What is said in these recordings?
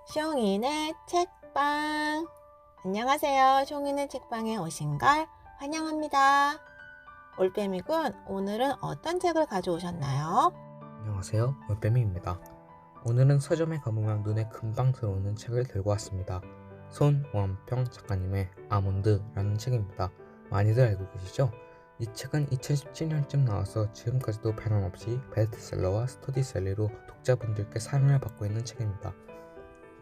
숑이네 책방. 안녕하세요. 숑이네 책방에 오신 걸 환영합니다. 올빼미군, 오늘은 어떤 책을 가져오셨나요? 안녕하세요. 올빼미입니다. 오늘은 서점에 가보면 눈에 금방 들어오는 책을 들고 왔습니다. 손원평 작가님의 아몬드라는 책입니다. 많이들 알고 계시죠? 이 책은 2017년쯤 나와서 지금까지도 변함없이 베스트셀러와 스터디셀러로 독자분들께 사랑을 받고 있는 책입니다.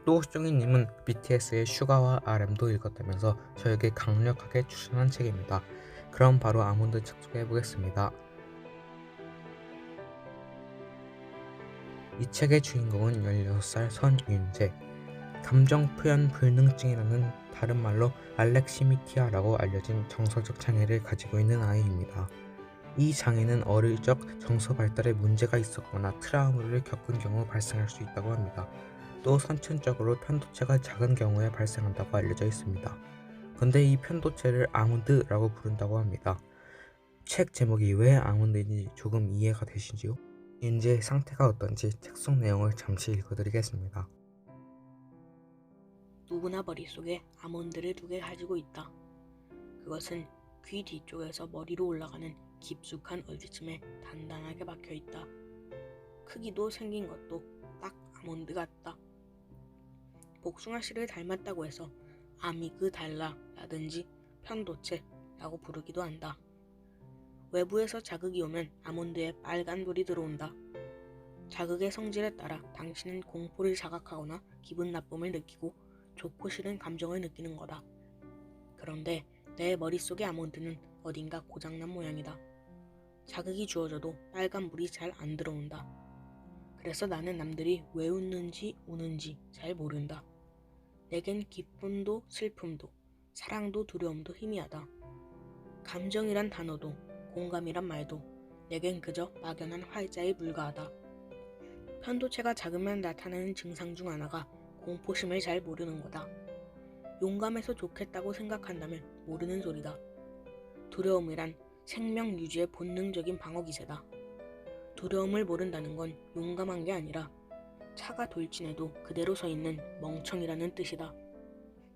또 쇼이님은 BTS의 슈가와 RM도 읽었다면서 저에게 강력하게 추천한 책입니다. 그럼 바로 아몬드 책 소개해보겠습니다. 이 책의 주인공은 16살 선윤재, 감정표현 불능증이라는 다른 말로 알렉시미티아라고 알려진 정서적 장애를 가지고 있는 아이입니다. 이 장애는 어릴 적 정서 발달에 문제가 있었거나 트라우마를 겪은 경우 발생할 수 있다고 합니다. 또 선천적으로 편도체가 작은 경우에 발생한다고 알려져 있습니다. 근데 이 편도체를 아몬드라고 부른다고 합니다. 책 제목이 왜 아몬드인지 조금 이해가 되시지요? 윤재의 상태가 어떤지 책 속 내용을 잠시 읽어드리겠습니다. 누구나 머릿속에 아몬드를 2개 가지고 있다. 그것은 귀 뒤쪽에서 머리로 올라가는 깊숙한 얼지침에 단단하게 박혀있다. 크기도 생긴 것도 딱 아몬드 같다. 복숭아씨를 닮았다고 해서 아미그달라라든지 편도체라고 부르기도 한다. 외부에서 자극이 오면 아몬드에 빨간 불이 들어온다. 자극의 성질에 따라 당신은 공포를 자각하거나 기분 나쁨을 느끼고 좋고 싫은 감정을 느끼는 거다. 그런데 내 머릿속의 아몬드는 어딘가 고장난 모양이다. 자극이 주어져도 빨간불이 잘 안 들어온다. 그래서 나는 남들이 왜 웃는지 우는지 잘 모른다. 내겐 기쁨도 슬픔도 사랑도 두려움도 희미하다. 감정이란 단어도 공감이란 말도 내겐 그저 막연한 활자에 불과하다. 편도체가 작으면 나타나는 증상 중 하나가 공포심을 잘 모르는 거다. 용감해서 좋겠다고 생각한다면 모르는 소리다. 두려움이란 생명 유지의 본능적인 방어 기세다. 두려움을 모른다는 건 용감한 게 아니라 차가 돌진해도 그대로 서 있는 멍청이라는 뜻이다.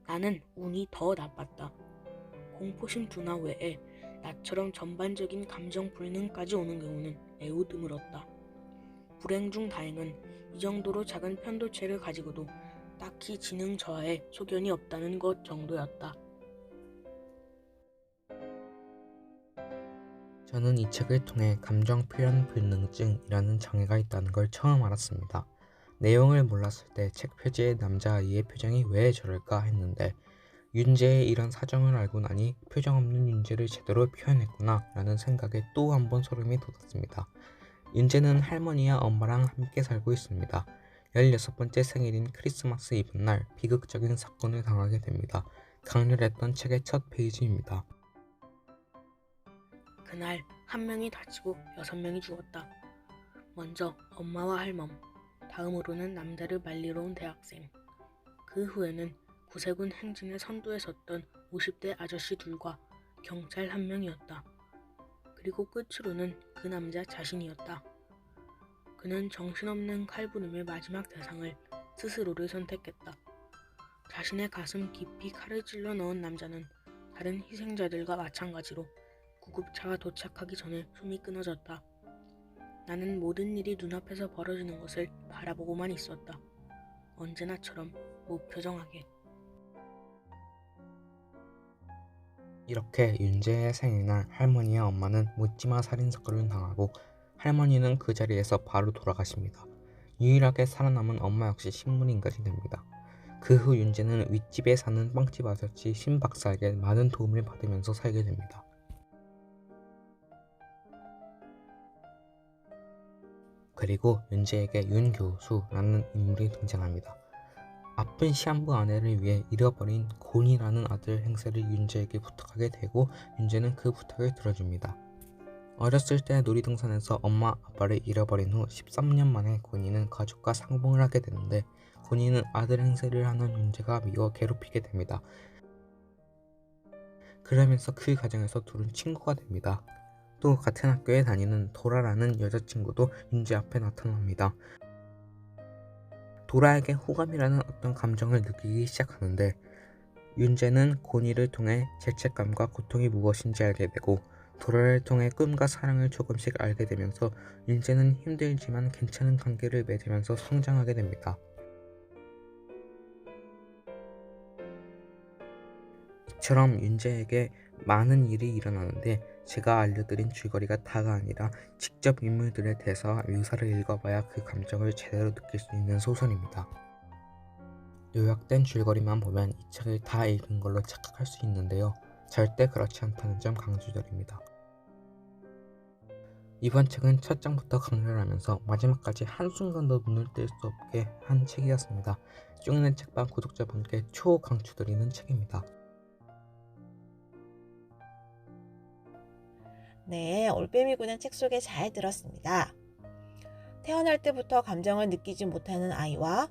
나는 운이 더 나빴다. 공포심 둔화 외에 나처럼 전반적인 감정 불능까지 오는 경우는 매우 드물었다. 불행 중 다행은 이 정도로 작은 편도체를 가지고도 딱히 지능 저하에 소견이 없다는 것 정도였다. 저는 이 책을 통해 감정표현 불능증이라는 장애가 있다는 걸 처음 알았습니다. 내용을 몰랐을 때 책 표지의 남자아이의 표정이 왜 저럴까 했는데 윤재의 이런 사정을 알고 나니 표정 없는 윤재를 제대로 표현했구나 라는 생각에 또 한 번 소름이 돋았습니다. 윤재는 할머니와 엄마랑 함께 살고 있습니다. 16번째 생일인 크리스마스 이브날 비극적인 사건을 당하게 됩니다. 강렬했던 책의 첫 페이지입니다. 그날 1명이 다치고 6명이 죽었다. 먼저 엄마와 할멈, 다음으로는 남자를 말리러 온 대학생, 그 후에는 구세군 행진의 선두에 섰던 50대 아저씨 둘과 경찰 1명이었다. 그리고 끝으로는 그 남자 자신이었다. 그는 정신없는 칼부림의 마지막 대상을 스스로를 선택했다. 자신의 가슴 깊이 칼을 찔러 넣은 남자는 다른 희생자들과 마찬가지로 구급차가 도착하기 전에 숨이 끊어졌다. 나는 모든 일이 눈앞에서 벌어지는 것을 바라보고만 있었다. 언제나처럼 무표정하게. 이렇게 윤재의 생일날 할머니와 엄마는 묻지마 살인사건을 당하고 할머니는 그 자리에서 바로 돌아가십니다. 유일하게 살아남은 엄마 역시 식물인간이 됩니다. 그 후 윤재는 윗집에 사는 빵집 아저씨 신 박사에게 많은 도움을 받으면서 살게 됩니다. 그리고 윤재에게 윤 교수라는 인물이 등장합니다. 아픈 시한부 아내를 위해 잃어버린 곤이라는 아들 행세를 윤재에게 부탁하게 되고 윤재는 그 부탁을 들어줍니다. 어렸을 때 놀이동산에서 엄마 아빠를 잃어버린 후 13년 만에 곤이는 가족과 상봉을 하게 되는데 곤이는 아들 행세를 하는 윤재가 미워 괴롭히게 됩니다. 그러면서 그 과정에서 둘은 친구가 됩니다. 또 같은 학교에 다니는 도라라는 여자친구도 윤재 앞에 나타납니다. 도라에게 호감이라는 어떤 감정을 느끼기 시작하는데 윤재는 고니를 통해 죄책감과 고통이 무엇인지 알게 되고 도라를 통해 꿈과 사랑을 조금씩 알게 되면서 윤재는 힘들지만 괜찮은 관계를 맺으면서 성장하게 됩니다. 이처럼 윤재에게 많은 일이 일어나는데 제가 알려드린 줄거리가 다가 아니라 직접 인물들에 대해서 묘사를 읽어봐야 그 감정을 제대로 느낄 수 있는 소설입니다. 요약된 줄거리만 보면 이 책을 다 읽은 걸로 착각할 수 있는데요. 절대 그렇지 않다는 점 강조드립니다. 이번 책은 첫 장부터 강렬하면서 마지막까지 한순간도 눈을 뗄 수 없게 한 책이었습니다. 쫑있는 책방 구독자분께 초강추드리는 책입니다. 네, 올빼미군의 책 소개 잘 들었습니다. 태어날 때부터 감정을 느끼지 못하는 아이와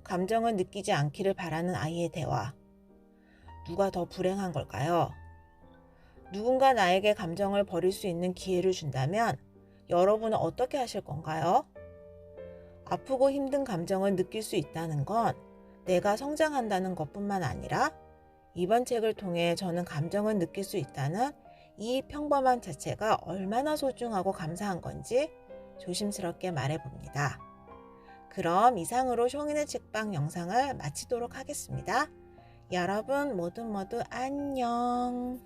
감정을 느끼지 않기를 바라는 아이의 대화. 누가 더 불행한 걸까요? 누군가 나에게 감정을 버릴 수 있는 기회를 준다면 여러분은 어떻게 하실 건가요? 아프고 힘든 감정을 느낄 수 있다는 건 내가 성장한다는 것뿐만 아니라 이번 책을 통해 저는 감정을 느낄 수 있다는 이 평범함 자체가 얼마나 소중하고 감사한 건지 조심스럽게 말해봅니다. 그럼 이상으로 숑이네 책방 영상을 마치도록 하겠습니다. 여러분 모두 안녕.